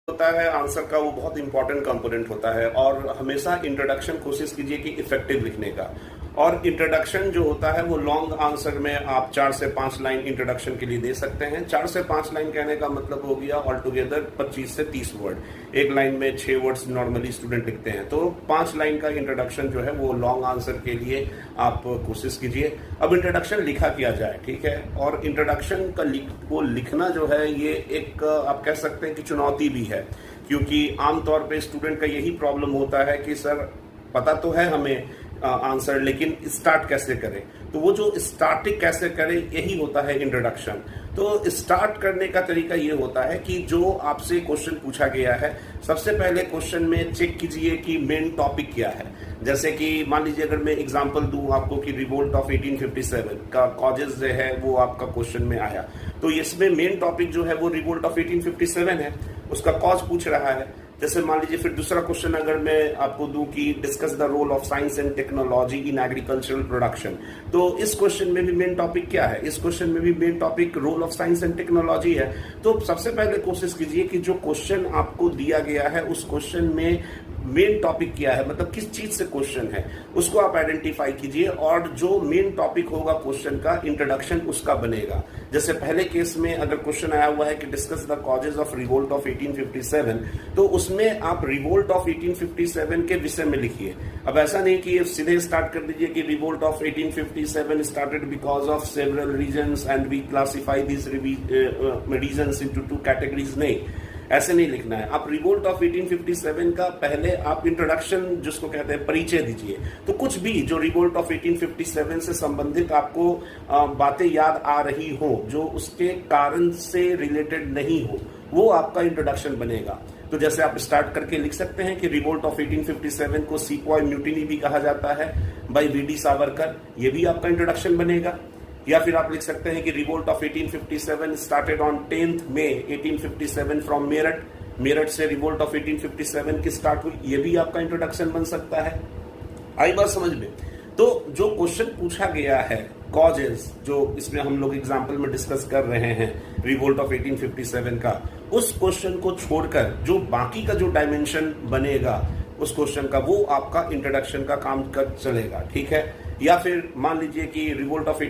होता है आंसर का, वो बहुत इंपॉर्टेंट कंपोनेंट होता है और हमेशा इंट्रोडक्शन कोशिश कीजिए कि इफेक्टिव लिखने का। और इंट्रोडक्शन जो होता है वो लॉन्ग आंसर में आप 4 से 5 लाइन इंट्रोडक्शन के लिए दे सकते हैं। 4 से 5 लाइन कहने का मतलब हो गया ऑल टुगेदर 25 से 30 वर्ड। एक लाइन में 6 वर्ड्स नॉर्मली स्टूडेंट लिखते हैं, तो 5 लाइन का इंट्रोडक्शन जो है वो लॉन्ग आंसर के लिए आप कोशिश कीजिए। अब इंट्रोडक्शन लिखा किया जाए, ठीक है। और इंट्रोडक्शन का वो लिखना जो है ये एक आप कह सकते हैं कि चुनौती भी है, क्योंकि आमतौर पे स्टूडेंट का यही प्रॉब्लम होता है कि सर पता तो है हमें आंसर, लेकिन स्टार्ट कैसे करें। तो वो जो स्टार्टिंग कैसे करें यही होता है इंट्रोडक्शन। तो स्टार्ट करने का तरीका ये होता है कि जो आपसे क्वेश्चन पूछा गया है, सबसे पहले क्वेश्चन में चेक कीजिए कि मेन टॉपिक क्या है। जैसे कि मान लीजिए अगर मैं एग्जांपल दूं आपको कि रिवोल्ट ऑफ 1857 का कॉजेज जो है वो आपका क्वेश्चन में आया, तो इसमें मेन टॉपिक जो है वो रिवोल्ट ऑफ 1857 है, उसका कॉज पूछ रहा है। जैसे मान लीजिए फिर दूसरा क्वेश्चन अगर मैं आपको दूं कि discuss the role of science and technology in agricultural production, तो इस क्वेश्चन में भी मेन टॉपिक क्या है? इस क्वेश्चन में भी main topic role of science and technology है। तो सबसे पहले कोशिश कीजिए कि जो क्वेश्चन आपको दिया गया है उस क्वेश्चन में मेन टॉपिक क्या है, मतलब किस चीज से क्वेश्चन है, उसको आप आइडेंटिफाई कीजिए और जो मेन टॉपिक होगा क्वेश्चन का, इंट्रोडक्शन उसका बनेगा। जैसे पहले केस में अगर क्वेश्चन आया हुआ है कि discuss the causes of revolt of 1857, तो उसमें आप रिवोल्ट ऑफ 1857 के विषय में लिखिए। अब ऐसा नहीं कि सीधे स्टार्ट कर दीजिए कि revolt of 1857 started because of several reasons and we classify this reasons into 2 categories. नहीं, ऐसे नहीं लिखना है। आप रिवोल्ट ऑफ 1857 का पहले आप इंट्रोडक्शन जिसको कहते हैं परिचय दीजिए। तो कुछ भी जो रिवोल्ट ऑफ 1857 से संबंधित आपको बातें याद आ रही हो, जो उसके कारण से रिलेटेड नहीं हो, वो आपका इंट्रोडक्शन बनेगा। तो जैसे आप स्टार्ट करके लिख सकते हैं कि रिवोल्ट ऑफ 1857 को सीपॉय म्यूटिनी भी कहा जाता है बाय वीडी सावरकर, ये भी आपका इंट्रोडक्शन बनेगा। या फिर आप लिख सकते हैं कि revolt of 1857 started on 10th May 1857 from Meerut, Meerut से रिवोल्ट ऑफ 1857 की स्टार्ट हुई, ये भी आपका इंट्रोडक्शन बन सकता है। आई बात समझ में? तो जो क्वेश्चन पूछा गया है कॉजेस, जो इसमें हम लोग एग्जाम्पल में डिस्कस कर रहे हैं रिवोल्ट ऑफ 1857 का, उस क्वेश्चन को छोड़कर जो बाकी का जो डायमेंशन बनेगा उस क्वेश्चन का, वो आपका इंट्रोडक्शन का काम कर चलेगा, ठीक है। या फिर मान लीजिए कि रिवोल्ट ऑफ